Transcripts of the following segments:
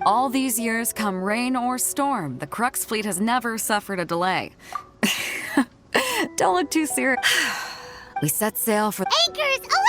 All these years, come rain or storm, the Crux fleet has never suffered a delay. Don't look too serious. We set sail for Anchors away!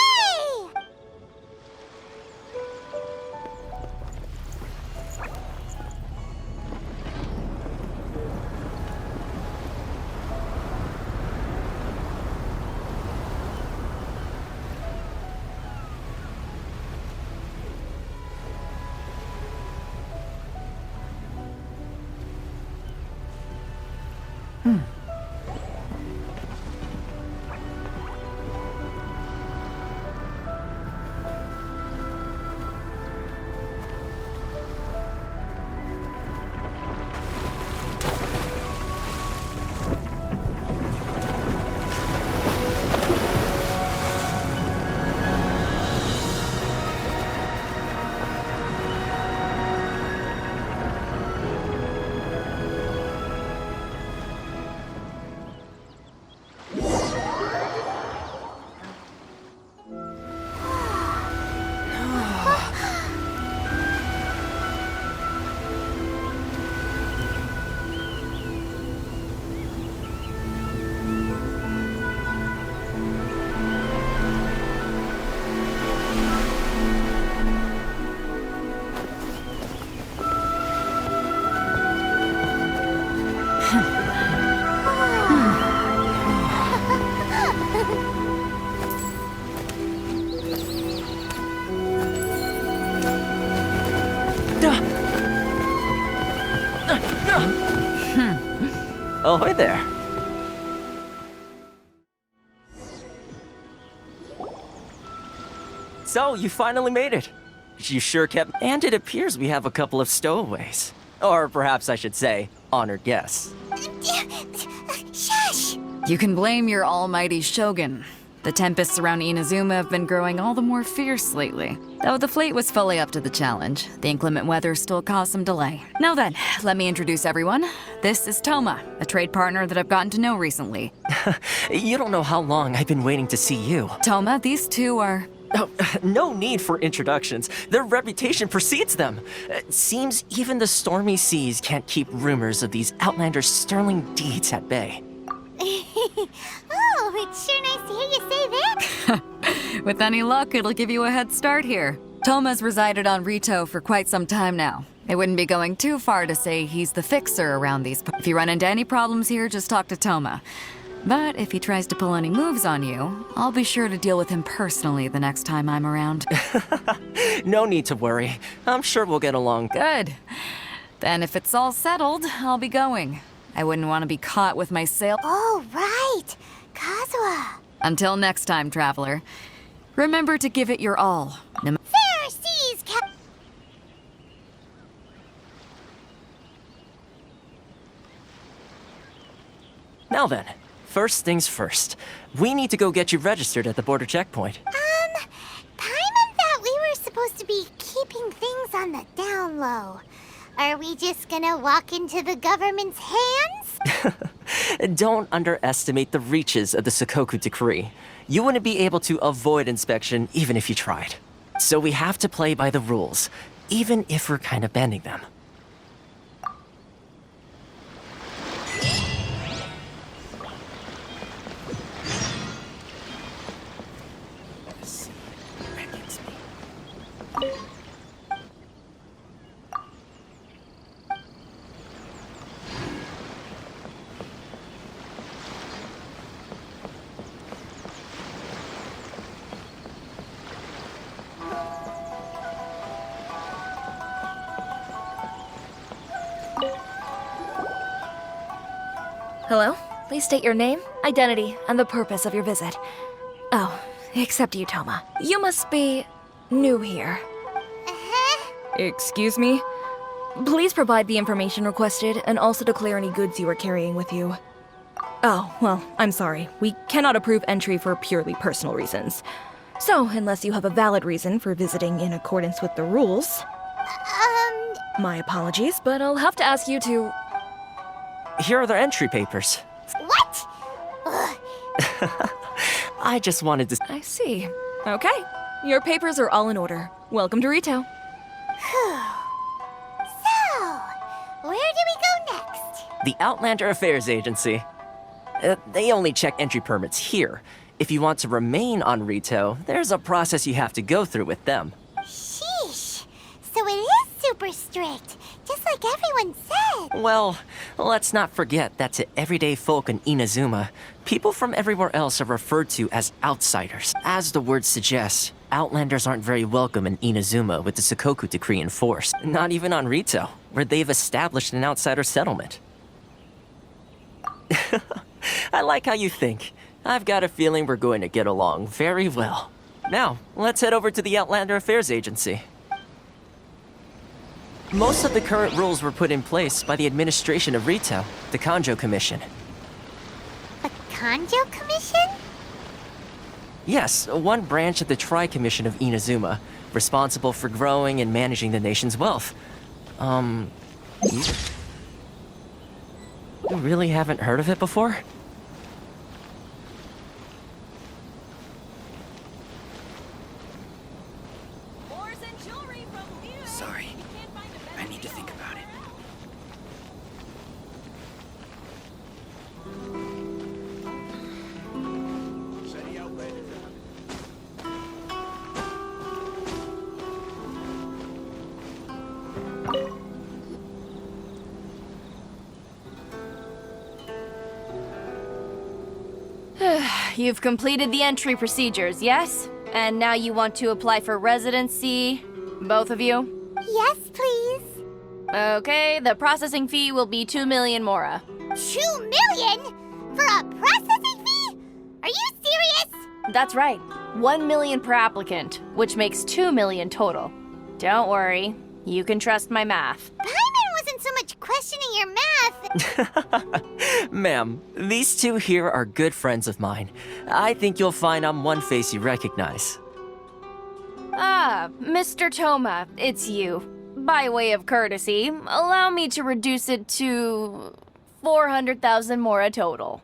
Oh, hi there. So, you finally made it. You sure kept... And it appears we have a couple of stowaways. Or perhaps I should say, honored guests. Shush! You can blame your almighty shogun. The tempests around Inazuma have been growing all the more fierce lately. Though the fleet was fully up to the challenge, the inclement weather still caused some delay. Now then, let me introduce everyone. This is Toma, a trade partner that I've gotten to know recently. You don't know how long I've been waiting to see you. Toma, these two are... Oh, no need for introductions. Their reputation precedes them. Seems even the stormy seas can't keep rumors of these outlanders' sterling deeds at bay. Oh, it's sure nice to hear you say that. With any luck, it'll give you a head start here. Toma's resided on Rito for quite some time now. It wouldn't be going too far to say he's the fixer around these. If you run into any problems here, just talk to Toma. But if he tries to pull any moves on you, I'll be sure to deal with him personally the next time I'm around. No need to worry. I'm sure we'll get along. Good. Then if it's all settled, I'll be going. I wouldn't want to be caught with my sail. Oh, right. Kazuha. Until next time, traveler. Remember to give it your all. Fair seas, Now then, first things first. We need to go get you registered at the border checkpoint. Paimon thought we were supposed to be keeping things on the down low. Are we just gonna walk into the government's hands? Don't underestimate the reaches of the Sakoku Decree. You wouldn't be able to avoid inspection even if you tried. So we have to play by the rules, even if we're kind of bending them. Hello? Please state your name, identity, and the purpose of your visit. Oh, except you, Toma. You must be new here. Excuse me? Please provide the information requested and also declare any goods you are carrying with you. Oh, well, I'm sorry. We cannot approve entry for purely personal reasons. So, unless you have a valid reason for visiting in accordance with the rules... My apologies, but I'll have to ask you to... Here are the entry papers. What? Ugh, I just wanted to... I see. Okay. Your papers are all in order. Welcome to Rito. So, where do we go next? The Outlander Affairs Agency. They only check entry permits here. If you want to remain on Rito, there's a process you have to go through with them. Sheesh. So it is super strict, just like everyone said. Well, let's not forget that to everyday folk in Inazuma, people from everywhere else are referred to as outsiders. As the word suggests, Outlanders aren't very welcome in Inazuma with the Sakoku Decree in force. Not even on Rito, where they've established an outsider settlement. I like how you think. I've got a feeling we're going to get along very well. Now, let's head over to the Outlander Affairs Agency. Most of the current rules were put in place by the administration of Rito, the Kanjo Commission. The Kanjo Commission? Yes, one branch of the Tri-Commission of Inazuma, responsible for growing and managing the nation's wealth. You really haven't heard of it before? Sorry. I need to think about it. You've completed the entry procedures, yes? And now you want to apply for residency? Both of you? Yes, please. Okay, the processing fee will be 2 million mora. 2 million? For a processing fee? Are you serious? That's right. 1 million per applicant, which makes 2 million total. Don't worry, you can trust my math. Paimon wasn't so much questioning your math. Ma'am, these two here are good friends of mine. I think you'll find I'm one face you recognize. Ah, Mr. Toma, it's you. By way of courtesy, allow me to reduce it to 400,000 mora total.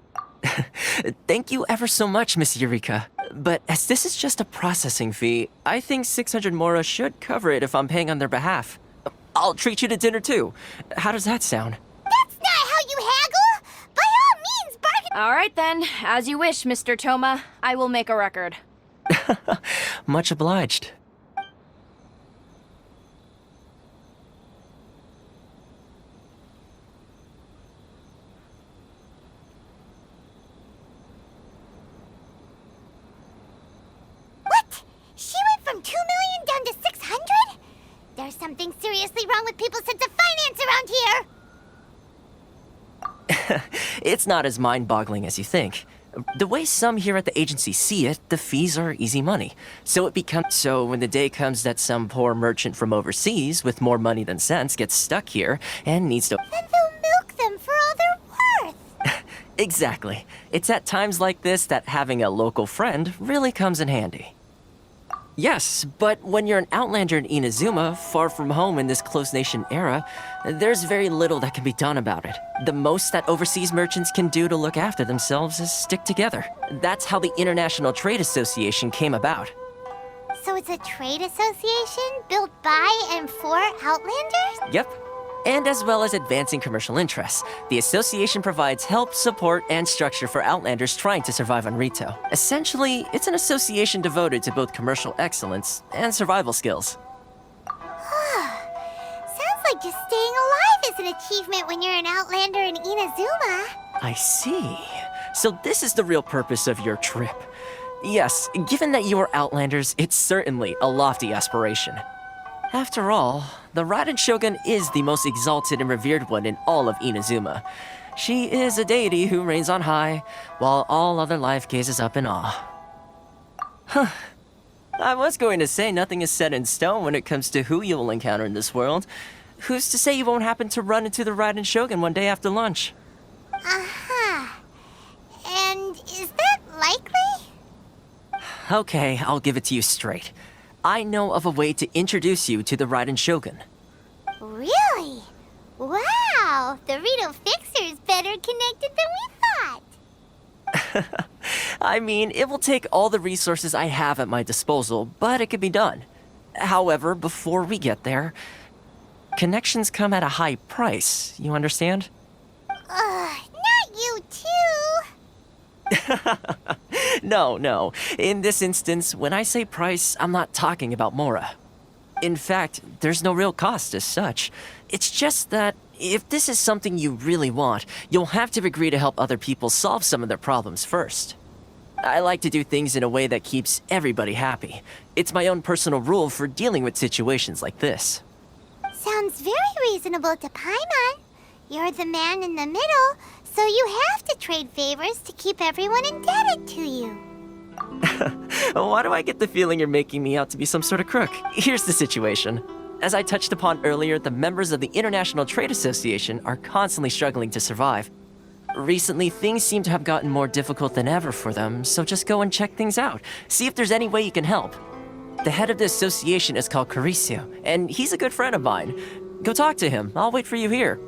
Thank you ever so much, Miss Eureka. But as this is just a processing fee, I think 600 mora should cover it if I'm paying on their behalf. I'll treat you to dinner too. How does that sound? That's not how you haggle. By all means, bargain. All right then, as you wish, Mr. Toma. I will make a record. Much obliged. What? She went from 2 million down to 600? There's something seriously wrong with people's sense of finance around here. It's not as mind-boggling as you think. The way some here at the agency see it, the fees are easy money. So when the day comes that some poor merchant from overseas with more money than sense gets stuck here and needs to... Then they'll milk them for all they're worth. Exactly. It's at times like this that having a local friend really comes in handy. Yes, but when you're an outlander in Inazuma, far from home in this closed nation era, there's very little that can be done about it. The most that overseas merchants can do to look after themselves is stick together. That's how the International Trade Association came about. So it's a trade association built by and for Outlanders? Yep. And as well as advancing commercial interests, the association provides help, support, and structure for Outlanders trying to survive on Rito. Essentially, it's an association devoted to both commercial excellence and survival skills. Sounds like just staying alive is an achievement when you're an Outlander in Inazuma. I see. So this is the real purpose of your trip. Yes, given that you are Outlanders, it's certainly a lofty aspiration. After all, the Raiden Shogun is the most exalted and revered one in all of Inazuma. She is a deity who reigns on high, while all other life gazes up in awe. Huh. I was going to say nothing is set in stone when it comes to who you will encounter in this world. Who's to say you won't happen to run into the Raiden Shogun one day after lunch? Uh-huh. And is that likely? Okay, I'll give it to you straight. I know of a way to introduce you to the Raiden Shogun. Really? Wow, the Rito Fixer's better connected than we thought. I mean, it will take all the resources I have at my disposal, but it can be done. However, before we get there, connections come at a high price, you understand? Not you too. No. In this instance, when I say price, I'm not talking about Mora. In fact, there's no real cost as such. It's just that if this is something you really want, you'll have to agree to help other people solve some of their problems first. I like to do things in a way that keeps everybody happy. It's my own personal rule for dealing with situations like this. Sounds very reasonable to Paimon. You're the man in the middle, so you have to trade favors to keep everyone indebted to you. Why do I get the feeling you're making me out to be some sort of crook? Here's the situation. As I touched upon earlier, the members of the International Trade Association are constantly struggling to survive. Recently, things seem to have gotten more difficult than ever for them, so just go and check things out. See if there's any way you can help. The head of the association is called Caricio, and he's a good friend of mine. Go talk to him. I'll wait for you here.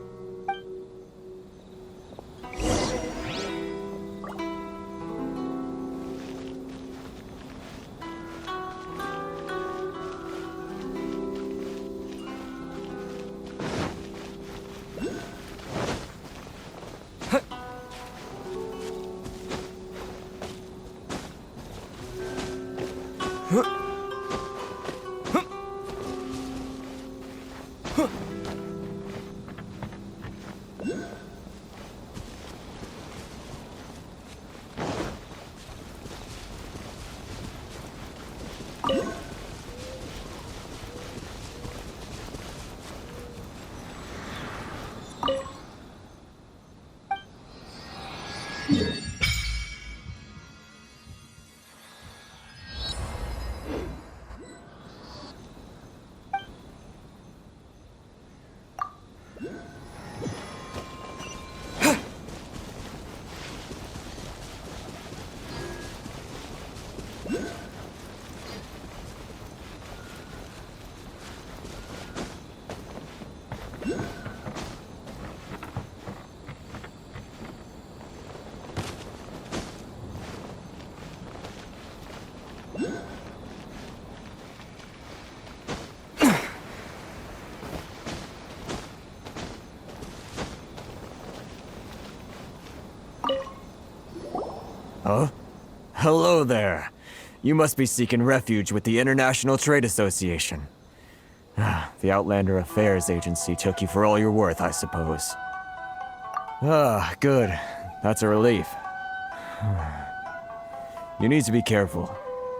Huh? Hello there. You must be seeking refuge with the International Trade Association. The Outlander Affairs Agency took you for all you're worth, I suppose. Good. That's a relief. You need to be careful,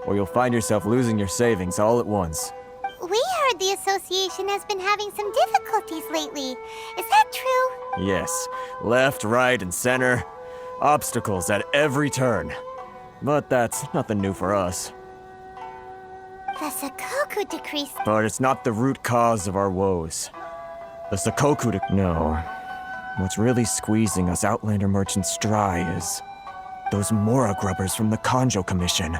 or you'll find yourself losing your savings all at once. We heard the association has been having some difficulties lately. Is that true? Yes. Left, right, and center. Obstacles at every turn. But that's nothing new for us. The Sakoku decree. But it's not the root cause of our woes. The Sakoku No. What's really squeezing us Outlander merchants dry is those Mora grubbers from the Kanjo Commission.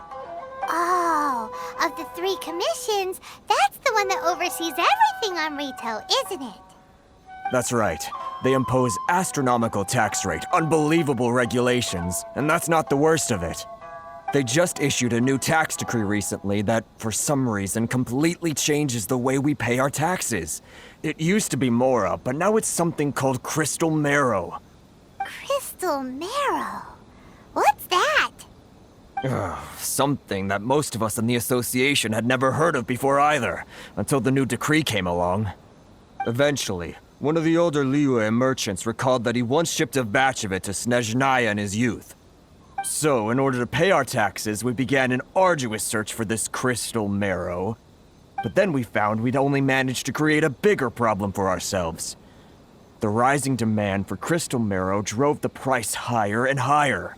Oh, of the 3 commissions, that's the one that oversees everything on Rito, isn't it? That's right. They impose astronomical tax rate, unbelievable regulations, and that's not the worst of it. They just issued a new tax decree recently that, for some reason, completely changes the way we pay our taxes. It used to be Mora, but now it's something called Crystal Marrow. Crystal Marrow? What's that? Something that most of us in the association had never heard of before either, until the new decree came along. Eventually, one of the older Liyue merchants recalled that he once shipped a batch of it to Snezhnaya in his youth. So, in order to pay our taxes, we began an arduous search for this Crystal Marrow. But then we found we'd only managed to create a bigger problem for ourselves. The rising demand for Crystal Marrow drove the price higher and higher.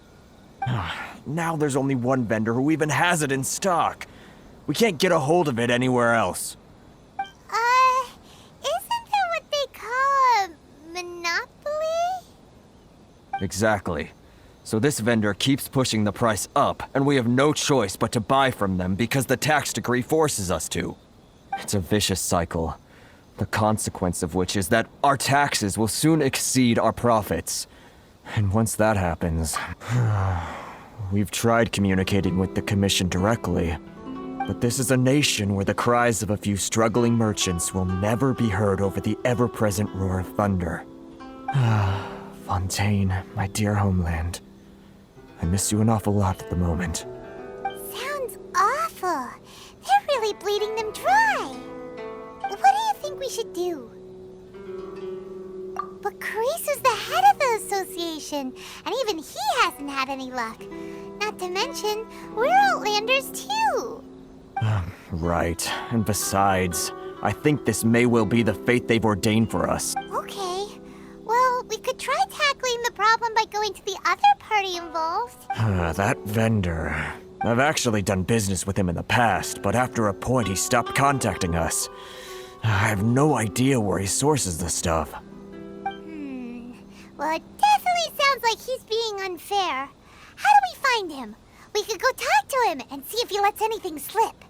Now there's only one vendor who even has it in stock. We can't get a hold of it anywhere else. Isn't that what they call a monopoly? Exactly. So this vendor keeps pushing the price up, and we have no choice but to buy from them because the tax decree forces us to. It's a vicious cycle, the consequence of which is that our taxes will soon exceed our profits. And once that happens, We've tried communicating with the Commission directly, but this is a nation where the cries of a few struggling merchants will never be heard over the ever-present roar of thunder. Fontaine, my dear homeland. I miss you an awful lot at the moment. Sounds awful. They're really bleeding them dry. What do you think we should do? But Carice's the head of the association, and even he hasn't had any luck. Not to mention, we're Outlanders too. Right. And besides, I think this may well be the fate they've ordained for us. Okay. Well, we could try tackling the problem by going to the other party involved. That vendor. I've actually done business with him in the past, but after a point he stopped contacting us. I have no idea where he sources the stuff. Well, it definitely sounds like he's being unfair. How do we find him? We could go talk to him and see if he lets anything slip.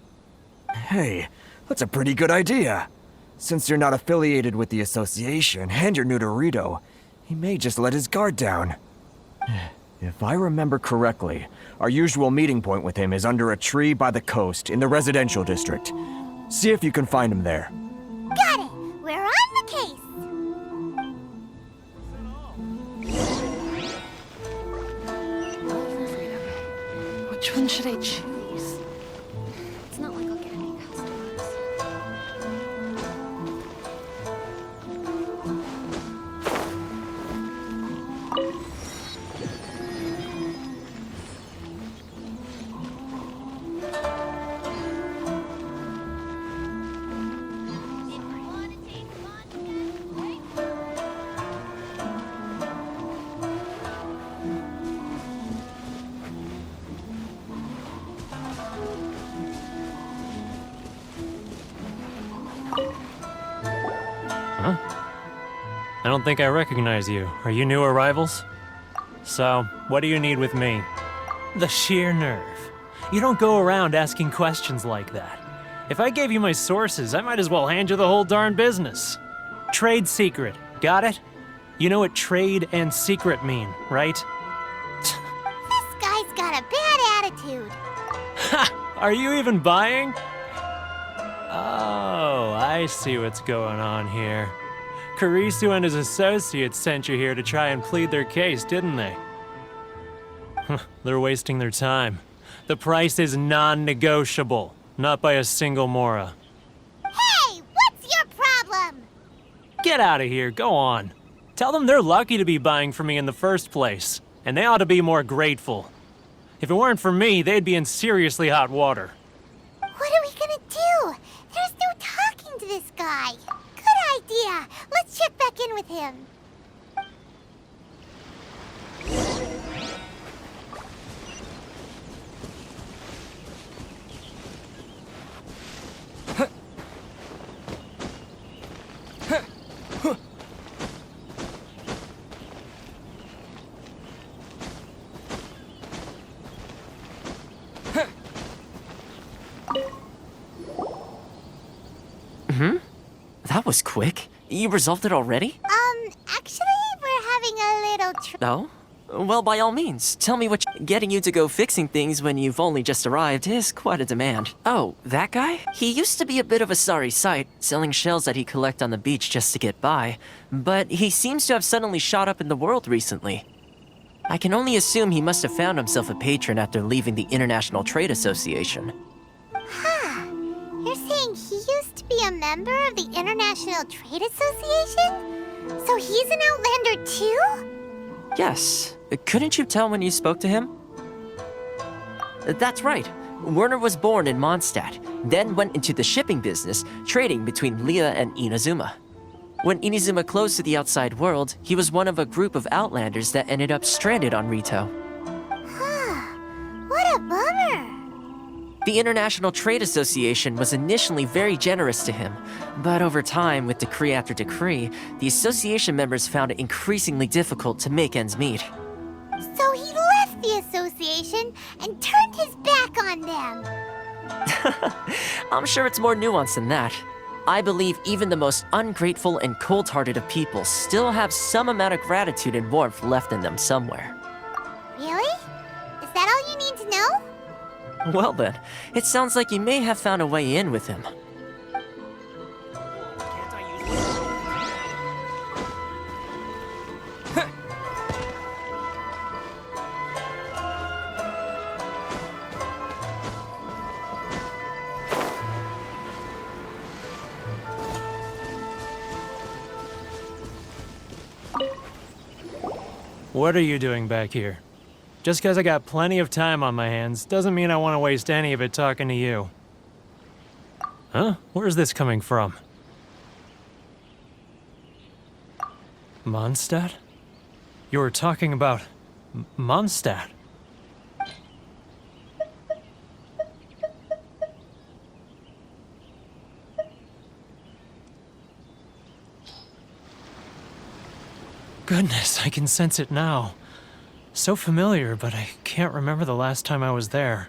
Hey, that's a pretty good idea. Since you're not affiliated with the association and you're new to Rito, he may just let his guard down. If I remember correctly, our usual meeting point with him is under a tree by the coast in the residential district. See if you can find him there. Got it! We're on the case! Which one should I choose? It's not like I'll get any customers. I don't think I recognize you. Are you new arrivals? So, what do you need with me? The sheer nerve. You don't go around asking questions like that. If I gave you my sources, I might as well hand you the whole darn business. Trade secret. Got it? You know what trade and secret mean, right? This guy's got a bad attitude. Ha! Are you even buying? Oh, I see what's going on here. Carisu and his associates sent you here to try and plead their case, didn't they? They're wasting their time. The price is non-negotiable, not by a single Mora. Hey, what's your problem? Get out of here, go on. Tell them they're lucky to be buying from me in the first place, and they ought to be more grateful. If it weren't for me, they'd be in seriously hot water. What are we gonna do? There's no talking to this guy. Good idea. Let's check back in with him. That was quick. You resolved it already? Actually, we're having a little Oh? Well, by all means, tell me what getting you to go fixing things when you've only just arrived is quite a demand. Oh, that guy? He used to be a bit of a sorry sight, selling shells that he'd collect on the beach just to get by, but he seems to have suddenly shot up in the world recently. I can only assume he must have found himself a patron after leaving the International Trade Association. Huh. You're saying he used to be a member of the International Trade Association? So he's an Outlander too? Yes. Couldn't you tell when you spoke to him? That's right. Werner was born in Mondstadt, then went into the shipping business, trading between Leah and Inazuma. When Inazuma closed to the outside world, he was one of a group of Outlanders that ended up stranded on Rito. What a bummer. The International Trade Association was initially very generous to him, but over time, with decree after decree, the association members found it increasingly difficult to make ends meet. So he left the association and turned his back on them. I'm sure it's more nuanced than that. I believe even the most ungrateful and cold-hearted of people still have some amount of gratitude and warmth left in them somewhere. Really? Is that all Well then, it sounds like you may have found a way in with him. What are you doing back here? Just because I got plenty of time on my hands doesn't mean I want to waste any of it talking to you. Huh? Where's this coming from? Mondstadt? You were talking about Mondstadt. Goodness, I can sense it now. So familiar, but I can't remember the last time I was there.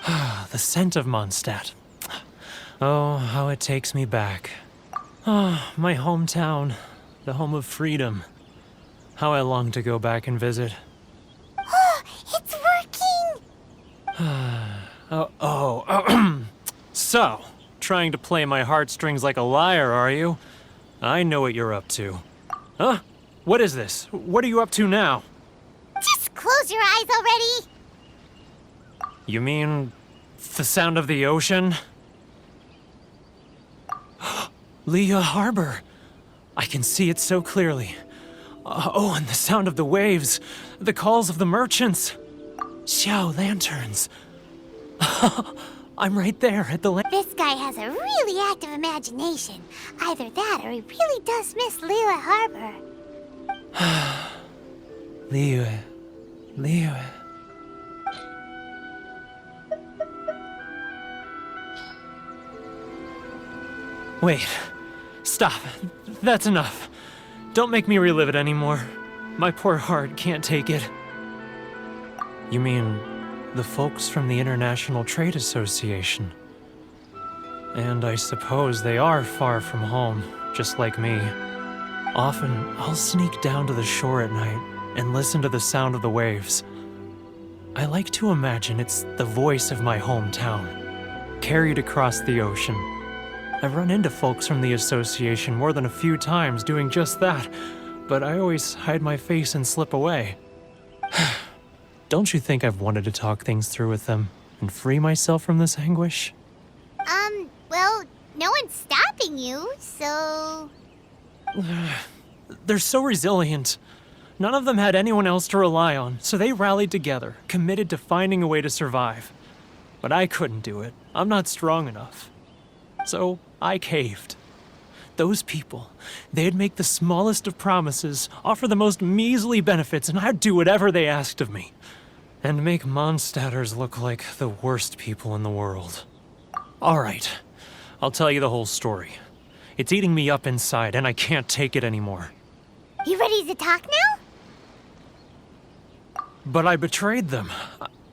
The scent of Mondstadt. Oh, how it takes me back. Oh, my hometown, the home of freedom. How I long to go back and visit. It's working! So, trying to play my heartstrings like a liar, are you? I know what you're up to. Huh? What is this? What are you up to now? Just close your eyes already! You mean the sound of the ocean? Leah Harbor. I can see it so clearly. Oh, and the sound of the waves. The calls of the merchants. Xiao lanterns. I'm right there at the This guy has a really active imagination. Either that or he really does miss Liyue Harbor. Liyue. Wait. Stop. That's enough. Don't make me relive it anymore. My poor heart can't take it. You mean the folks from the International Trade Association? And I suppose they are far from home, just like me. Often, I'll sneak down to the shore at night and listen to the sound of the waves. I like to imagine it's the voice of my hometown, carried across the ocean. I've run into folks from the association more than a few times doing just that, but I always hide my face and slip away. Don't you think I've wanted to talk things through with them and free myself from this anguish? Well, no one's stopping you, so... They're so resilient. None of them had anyone else to rely on, so they rallied together, committed to finding a way to survive. But I couldn't do it. I'm not strong enough. So I caved. Those people, they'd make the smallest of promises, offer the most measly benefits, and I'd do whatever they asked of me. And make Mondstadters look like the worst people in the world. All right, I'll tell you the whole story. It's eating me up inside, and I can't take it anymore. You ready to talk now? But I betrayed them.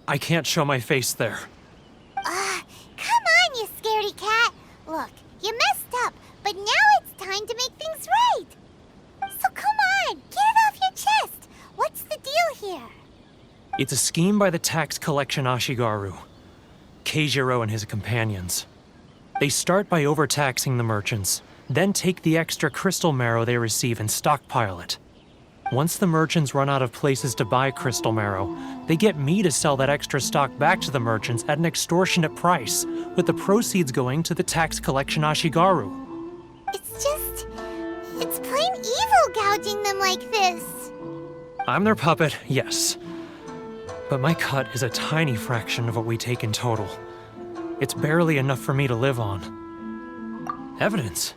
I can't show my face there. Come on, you scaredy cat. Look, you messed up, but now it's time to make things right. So come on, get it off your chest. What's the deal here? It's a scheme by the tax collection Ashigaru, Keijiro and his companions. They start by overtaxing the merchants, then take the extra crystal marrow they receive and stockpile it. Once the merchants run out of places to buy crystal marrow, they get me to sell that extra stock back to the merchants at an extortionate price, with the proceeds going to the tax collection Ashigaru. It's plain evil gouging them like this. I'm their puppet, yes. But my cut is a tiny fraction of what we take in total. It's barely enough for me to live on. Evidence?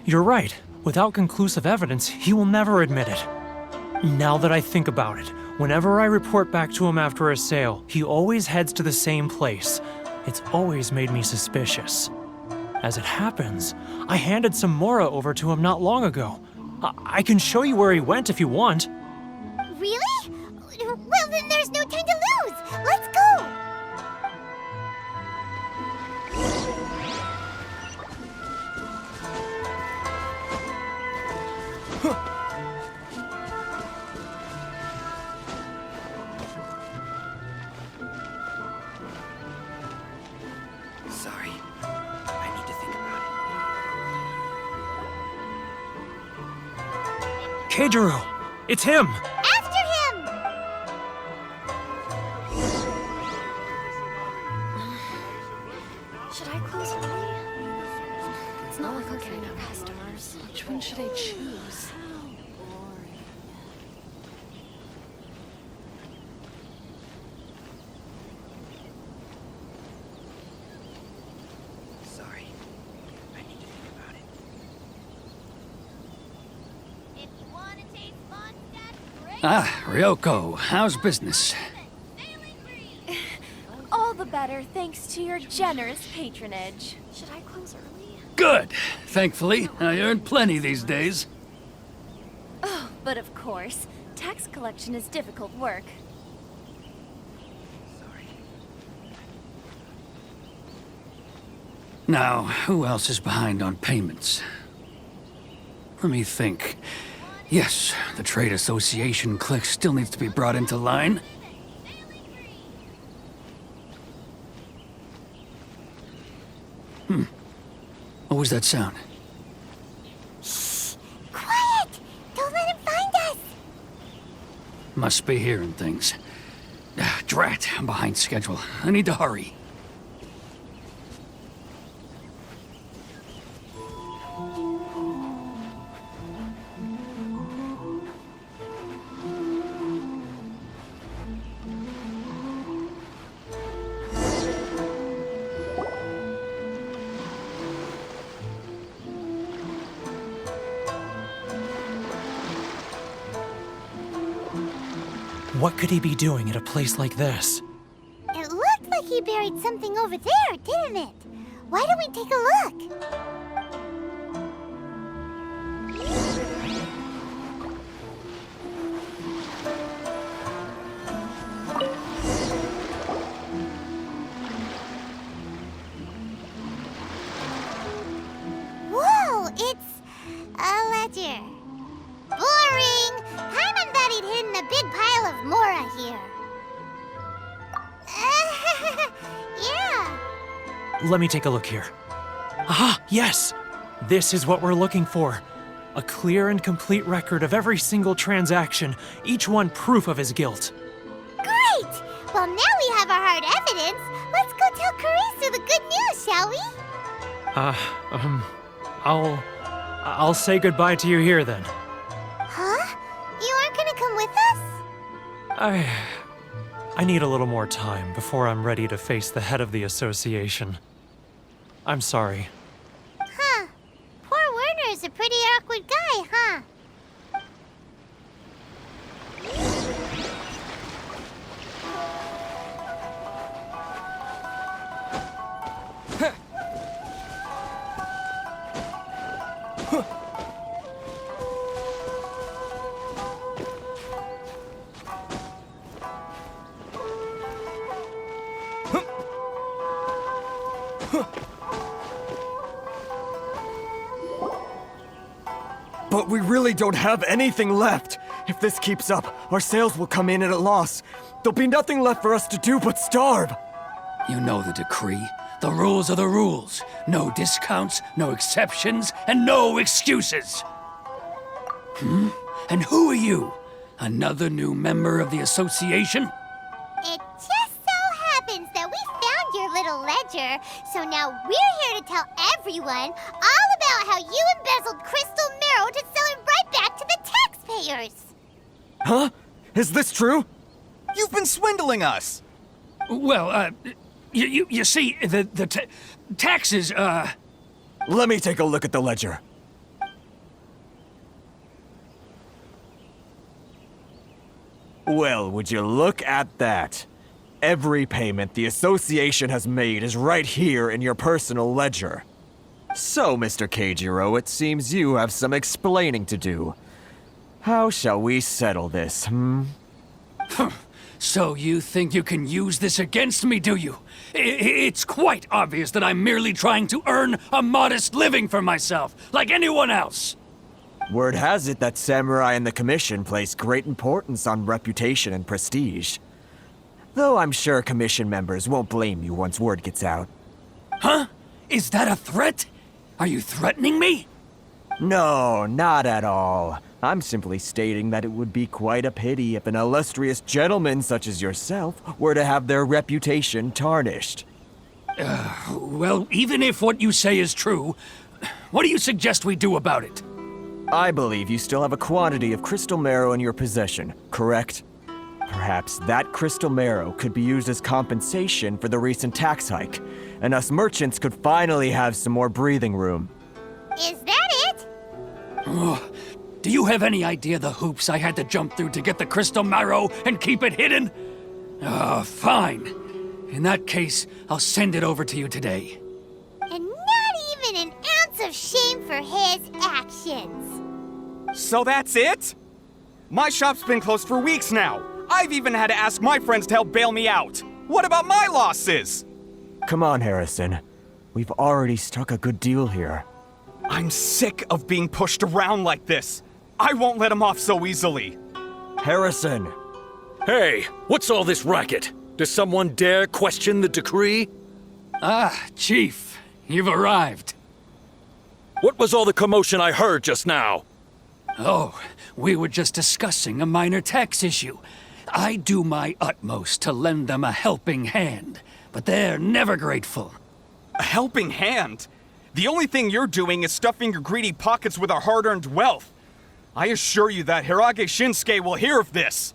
You're right. Without conclusive evidence, he will never admit it. Now that I think about it, whenever I report back to him after a sale, he always heads to the same place. It's always made me suspicious. As it happens, I handed some Mora over to him not long ago. I can show you where he went if you want. Really? Well, then there's no time to lose. Let's go. Keijiro! It's him! After him! Should I close early? It's not like I'll get any customers. Which one should I choose? Sorry. I need to think about it. If you want to taste Mondstadt, great. Ah, Ryoko, how's business? All the better thanks to your generous patronage. Should I close early? Good. Thankfully, I earn plenty these days. Oh, but of course, tax collection is difficult work. Now, who else is behind on payments? Let me think. Yes, the Trade Association clique still needs to be brought into line. What was that sound? Quiet! Don't let him find us! Must be hearing things. Ah, drat, I'm behind schedule. I need to hurry. What could he be doing at a place like this? It looked like he buried something over there, didn't it? Why don't we take a look? Whoa, it's a ledger. Boring! Paimon thought he'd hidden a big pile of Mora here. Yeah. Let me take a look here. Ah, yes! This is what we're looking for. A clear and complete record of every single transaction, each one proof of his guilt. Great! Well, now we have our hard evidence. Let's go tell Karisu the good news, shall we? I'll say goodbye to you here then. Huh? You aren't gonna come with us? I need a little more time before I'm ready to face the head of the association. I'm sorry. Huh. Poor Werner's a pretty awkward guy, huh? But we really don't have anything left. If this keeps up, our sales will come in at a loss. There'll be nothing left for us to do but starve. You know the decree. The rules are the rules. No discounts, no exceptions, and no excuses. And who are you? Another new member of the association? It just so happens that we found your little ledger, so now we're here to tell everyone all about how you embezzled crystal marrow to sell it right back to the taxpayers. Huh? Is this true? You've been swindling us! Well, you see, the taxes, Let me take a look at the ledger. Well, would you look at that? Every payment the association has made is right here in your personal ledger. So, Mr. Keijiro, it seems you have some explaining to do. How shall we settle this, So you think you can use this against me, do you? It's quite obvious that I'm merely trying to earn a modest living for myself, like anyone else. Word has it that Samurai and the Commission place great importance on reputation and prestige. Though I'm sure Commission members won't blame you once word gets out. Huh? Is that a threat? Are you threatening me? No, not at all. I'm simply stating that it would be quite a pity if an illustrious gentleman such as yourself were to have their reputation tarnished. Well, even if what you say is true, what do you suggest we do about it? I believe you still have a quantity of crystal marrow in your possession, correct? Perhaps that crystal marrow could be used as compensation for the recent tax hike, and us merchants could finally have some more breathing room. Is that it? Do you have any idea the hoops I had to jump through to get the crystal marrow and keep it hidden? Fine. In that case, I'll send it over to you today. And not even an ounce of shame for his actions. So that's it? My shop's been closed for weeks now. I've even had to ask my friends to help bail me out. What about my losses? Come on, Harrison. We've already struck a good deal here. I'm sick of being pushed around like this. I won't let him off so easily. Harrison! Hey, what's all this racket? Does someone dare question the decree? Chief, you've arrived. What was all the commotion I heard just now? Oh, we were just discussing a minor tax issue. I do my utmost to lend them a helping hand, but they're never grateful. A helping hand? The only thing you're doing is stuffing your greedy pockets with our hard-earned wealth. I assure you that Hirage Shinsuke will hear of this.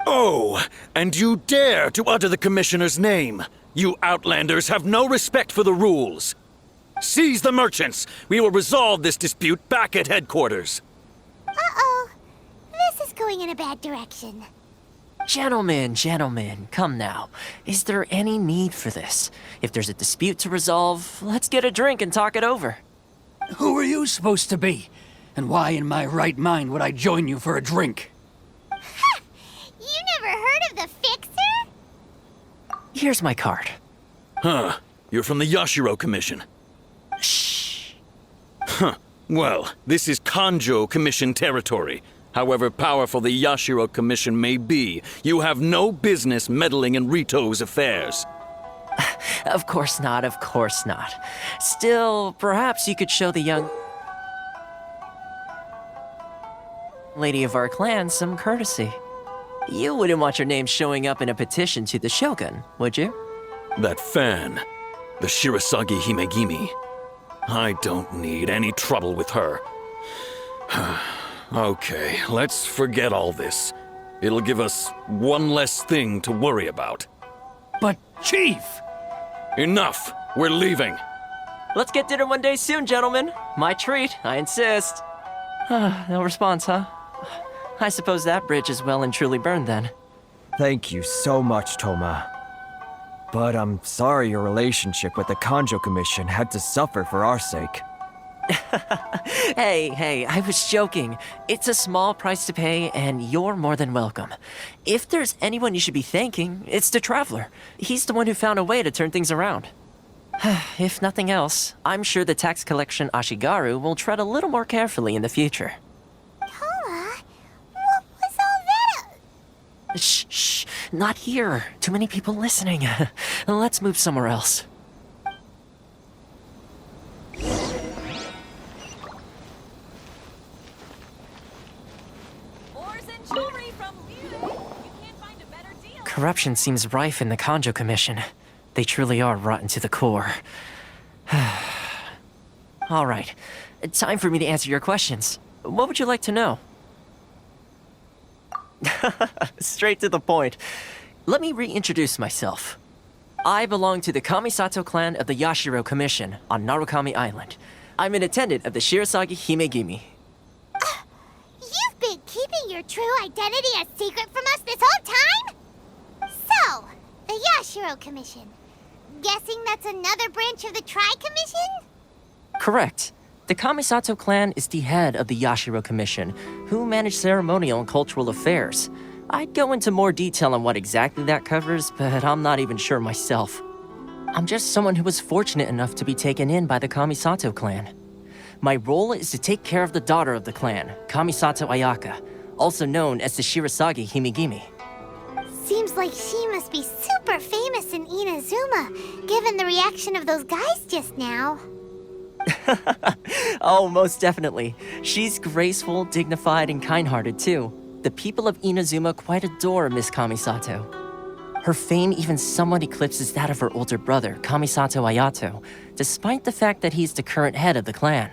Oh, and you dare to utter the Commissioner's name. You Outlanders have no respect for the rules. Seize the merchants. We will resolve this dispute back at headquarters. Uh-oh. This is going in a bad direction. Gentlemen, come now. Is there any need for this? If there's a dispute to resolve, let's get a drink and talk it over. Who are you supposed to be? And why in my right mind would I join you for a drink? Ha! You never heard of the Fixer? Here's my card. Huh. You're from the Yashiro Commission. Shh. Huh. Well, this is Kanjo Commission territory. However powerful the Yashiro Commission may be, you have no business meddling in Rito's affairs. Of course not. Still, perhaps you could show the young lady of our clan some courtesy. You wouldn't want your name showing up in a petition to the Shogun, would you? That fan, the Shirasagi Himegimi. I don't need any trouble with her. Okay, let's forget all this. It'll give us one less thing to worry about. But, Chief! Enough! We're leaving. Let's get dinner one day soon, gentlemen. My treat, I insist. No response, huh? I suppose that bridge is well and truly burned then. Thank you so much, Toma. But I'm sorry your relationship with the Kanjo Commission had to suffer for our sake. Hey, I was joking. It's a small price to pay, and you're more than welcome. If there's anyone you should be thanking, it's the Traveler. He's the one who found a way to turn things around. If nothing else, I'm sure the tax collection Ashigaru will tread a little more carefully in the future. Toma? What was all that? Shh, not here. Too many people listening. Let's move somewhere else. Corruption seems rife in the Kanjo Commission. They truly are rotten to the core. All right, time for me to answer your questions. What would you like to know? Straight to the point. Let me reintroduce myself. I belong to the Kamisato clan of the Yashiro Commission on Narukami Island. I'm an attendant of the Shirasagi Himegimi. You've been keeping your true identity a secret from us this whole time? So, the Yashiro Commission. Guessing that's another branch of the Tri-Commission? Correct. The Kamisato clan is the head of the Yashiro Commission, who manage ceremonial and cultural affairs. I'd go into more detail on what exactly that covers, but I'm not even sure myself. I'm just someone who was fortunate enough to be taken in by the Kamisato clan. My role is to take care of the daughter of the clan, Kamisato Ayaka, also known as the Shirasagi Himegimi. Seems like she must be super famous in Inazuma, given the reaction of those guys just now. Oh, most definitely. She's graceful, dignified, and kind-hearted too. The people of Inazuma quite adore Miss Kamisato. Her fame even somewhat eclipses that of her older brother, Kamisato Ayato, despite the fact that he's the current head of the clan.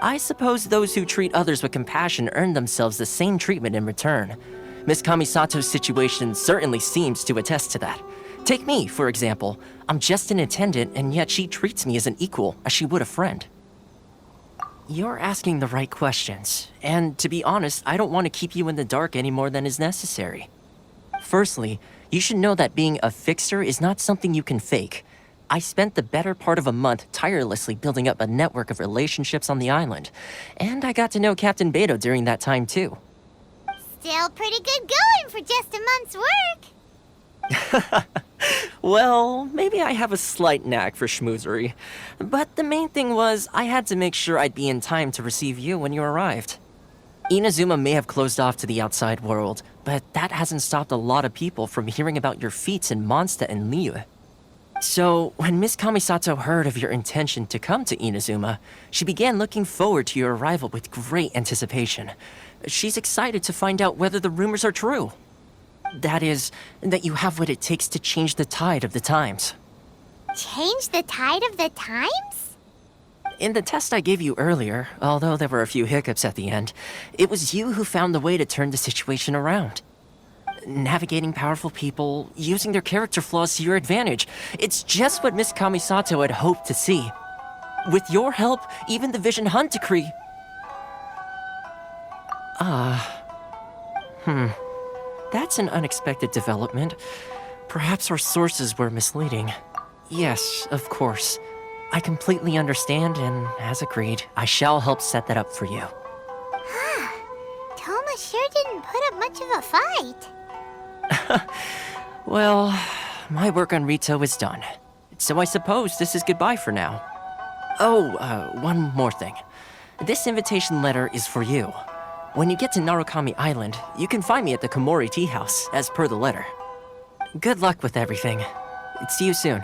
I suppose those who treat others with compassion earn themselves the same treatment in return. Miss Kamisato's situation certainly seems to attest to that. Take me, for example. I'm just an attendant, and yet she treats me as an equal, as she would a friend. You're asking the right questions, and to be honest, I don't want to keep you in the dark any more than is necessary. Firstly, you should know that being a fixer is not something you can fake. I spent the better part of a month tirelessly building up a network of relationships on the island, and I got to know Captain Beto during that time too. Still pretty good going for just a month's work. Well, maybe I have a slight knack for schmoozery. But the main thing was, I had to make sure I'd be in time to receive you when you arrived. Inazuma may have closed off to the outside world, but that hasn't stopped a lot of people from hearing about your feats in Mondstadt and Liyue. So, when Miss Kamisato heard of your intention to come to Inazuma, she began looking forward to your arrival with great anticipation. She's excited to find out whether the rumors are true. That is, that you have what it takes to change the tide of the times. Change the tide of the times? In the test I gave you earlier, although there were a few hiccups at the end, it was you who found the way to turn the situation around. Navigating powerful people, using their character flaws to your advantage. It's just what Miss Kamisato had hoped to see. With your help, even the Vision Hunt decree... That's an unexpected development. Perhaps our sources were misleading. Yes, of course. I completely understand, and as agreed, I shall help set that up for you. Toma sure didn't put up much of a fight. Well, my work on Rito is done. So I suppose this is goodbye for now. Oh, one more thing. This invitation letter is for you. When you get to Narukami Island, you can find me at the Komori Tea House, as per the letter. Good luck with everything. See you soon.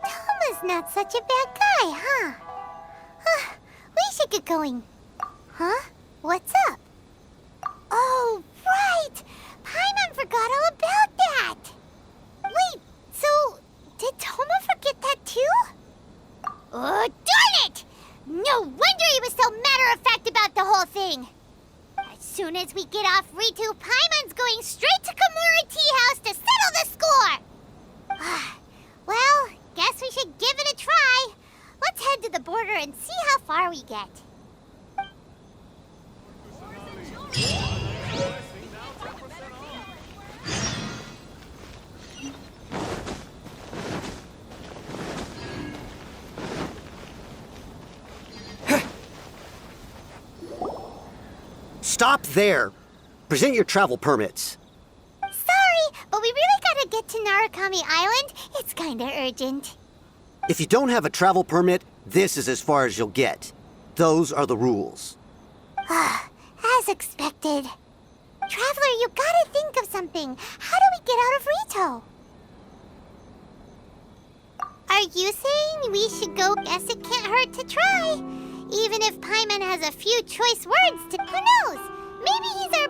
Toma's not such a bad guy, huh? We should get going. Huh? What's up? Oh, right! Paimon forgot all about that! Wait, so... did Toma forget that too? Oh, darn it! No wonder he was so matter-of-fact about the whole thing! As soon as we get off Ritu, Paimon's going straight to Komori Tea House to settle the score! Well, guess we should give it a try. Let's head to the border and see how far we get. Stop there! Present your travel permits. Sorry, but we really gotta get to Narukami Island. It's kinda urgent. If you don't have a travel permit, this is as far as you'll get. Those are the rules. As expected. Traveler, you gotta think of something. How do we get out of Rito? Are you saying we should go? Guess it can't hurt to try. Even if Paimon has a few choice words to... Who knows? Maybe he's our...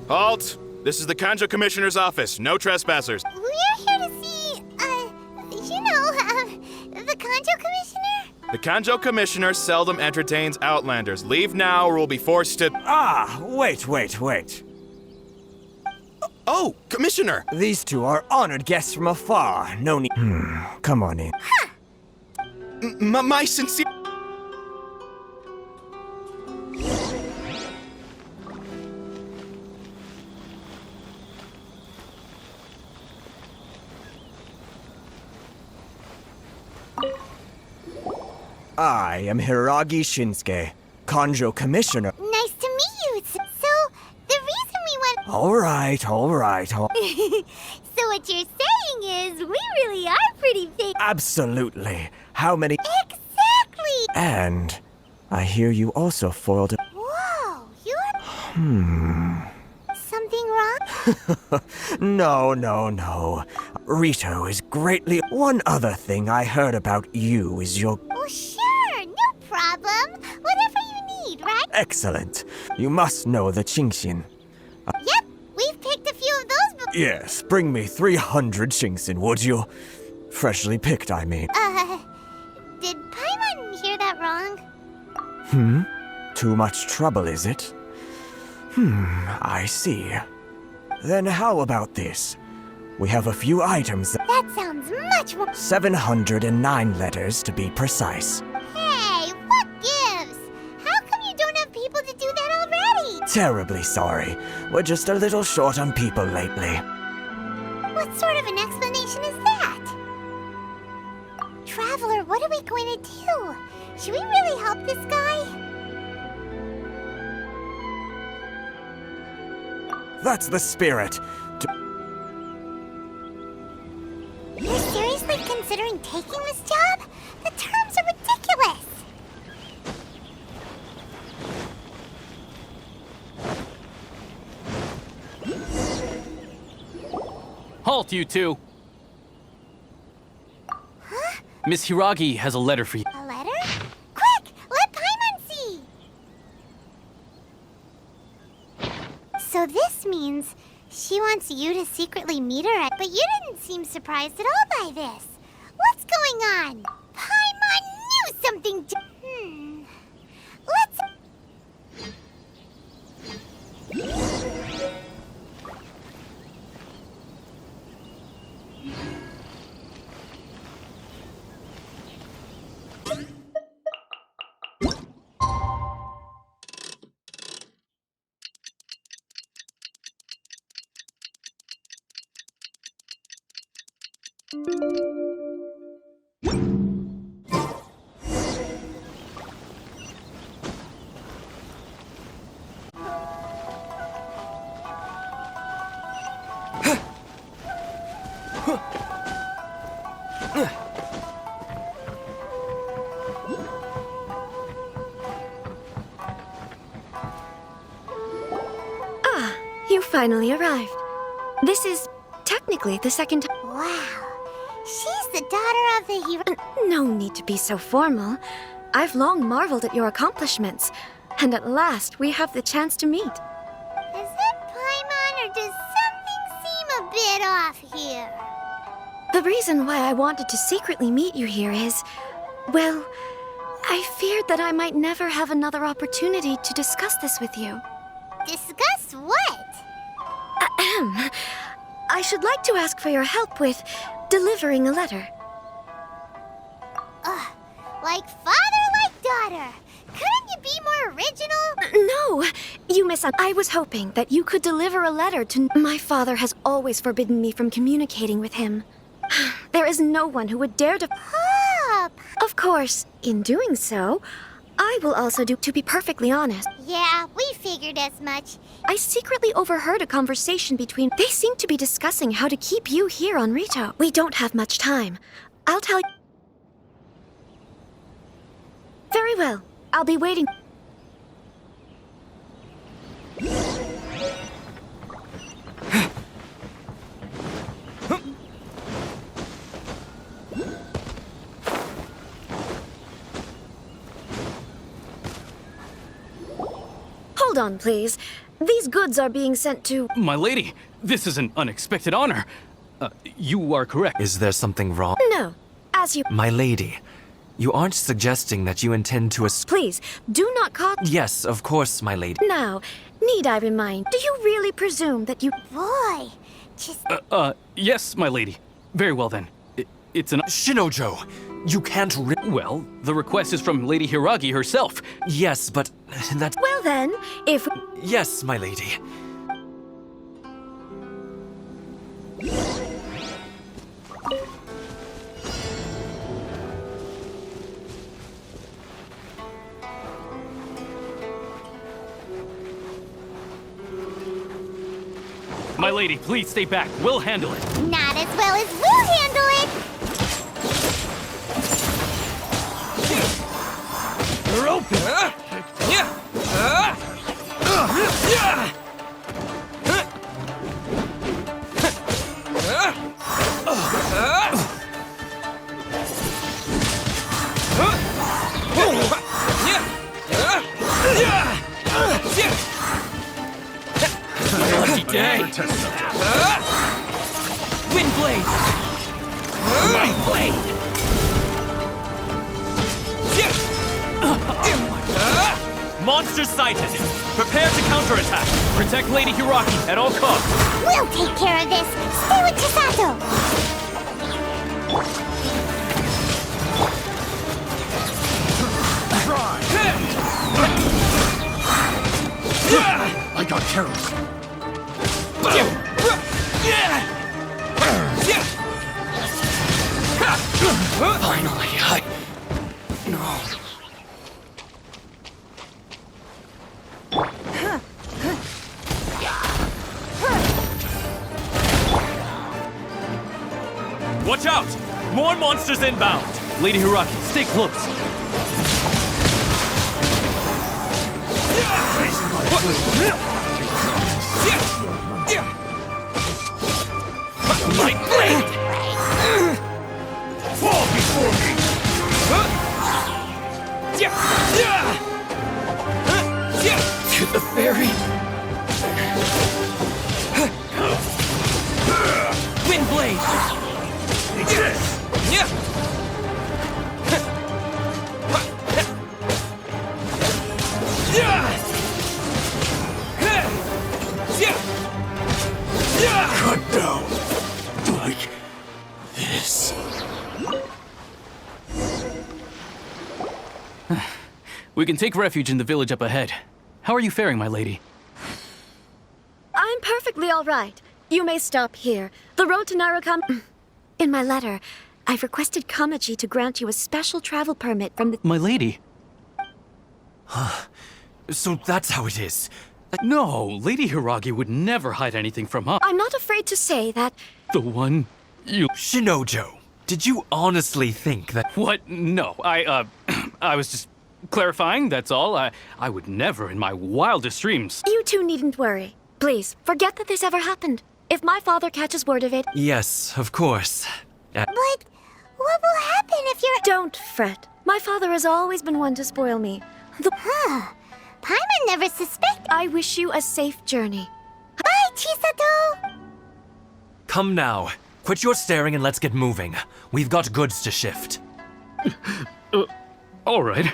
Halt! This is the Kanjo Commissioner's office. No trespassers. We're here to see, the Kanjo Commissioner? The Kanjo Commissioner seldom entertains Outlanders. Leave now or we'll be forced to... Wait. Oh, Commissioner! These two are honored guests from afar. No need... Come on in. My sincere... I am Hiragi Shinsuke, Kanjo Commissioner. Nice to meet you. So, the reason we went... All right. So what you're saying is, we really are pretty big. Absolutely. How many? Exactly! And I hear you also foiled. Whoa, you're... Something wrong? No. Rito is greatly. One other thing I heard about you is your. Oh, sure, no problem. Whatever you need, right? Excellent. You must know the Genshin. Yep, we've picked a few of those before. Yes, bring me 300 Genshin, would you? Freshly picked, I mean. Did Paimon hear that wrong? Too much trouble, is it? I see. Then how about this? We have a few items. That sounds much more... 709 letters to be precise. Hey, what gives? How come you don't have people to do that already? Terribly sorry. We're just a little short on people lately. What sort of an explanation is that? Traveler, what are we going to do? Should we really help this guy? That's the spirit. You're seriously considering taking this job? The terms are ridiculous! Halt, you two! Huh? Miss Hiragi has a letter for you. A letter? Quick! Let Paimon see! So this means she wants you to secretly meet her but you didn't seem surprised at all by this. What's going on? Paimon knew something Let's... You finally arrived. This is technically the second time. Wow. She's the daughter of the hero. No need to be so formal. I've long marveled at your accomplishments. And at last, we have the chance to meet. Is it Paimon or does something seem a bit off here? The reason why I wanted to secretly meet you here is, well, I feared that I might never have another opportunity to discuss this with you. Discuss what? Ahem. I should like to ask for your help with delivering a letter. Like father, like daughter. Couldn't you be more original? No, you misunderstood. I was hoping that you could deliver a letter to... My father has always forbidden me from communicating with him. There is no one who would dare to... Pop! Of course, in doing so, I will also do... To be perfectly honest, Yeah, we figured as much. I secretly overheard a conversation between... They seem to be discussing how to keep you here on Rito. We don't have much time. I'll tell you... Very well. I'll be waiting. Hold on, please. These goods are being sent to... My lady, this is an unexpected honor. You are correct. Is there something wrong? No. As you... My lady, you aren't suggesting that you intend to Please, do not call... Yes, of course, my lady. Now, need I remind... Do you really presume that you... Boy, just... Yes, my lady. Very well then. It's an... Shinojo, you can't Well, the request is from Lady Hiragi herself. Yes, but that... Well then, if... Yes, my lady. My lady, please stay back. We'll handle it. Not as well as we'll handle it! You're open! Lucky day! Wind blade! Wind blade! Monsters sighted! Prepare to counterattack! Protect Lady Hiraki at all costs! We'll take care of this! Stay with Chisato! I got careless. Finally, No. Watch out! More monsters inbound! Lady Hiraki, stay close! Light blade! Fall before me! To the ferry! Wind blade! Cut down like this. We can take refuge in the village up ahead. How are you faring, my lady? I'm perfectly all right. You may stop here. The road to Narukam... In my letter, I've requested Kamaji to grant you a special travel permit from the... My lady? So that's how it is. No, Lady Hiragi would never hide anything from us. I'm not afraid to say that... The one you... Shinojo, did you honestly think that... What? No, I was just clarifying, that's all. I would never in my wildest dreams... You two needn't worry. Please, forget that this ever happened. If my father catches word of it... Yes, of course. But what will happen if you're... Don't fret. My father has always been one to spoil me. Paimon never suspected... I wish you a safe journey. Bye, Chisato! Come now. Quit your staring and let's get moving. We've got goods to shift. All right.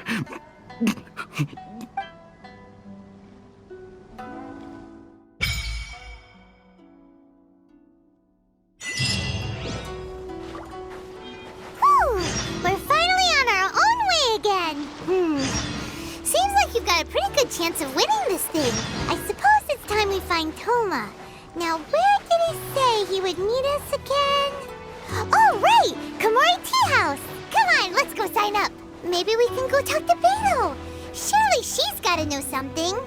We're finally on our own way again. Seems like you've got a pretty good chance of winning this thing. I suppose it's time we find Toma. Now, where did he say he would meet us again? Oh, right! Komori Tea House! Come on, let's go sign up. Maybe we can go talk to Beto. Surely she's gotta know something.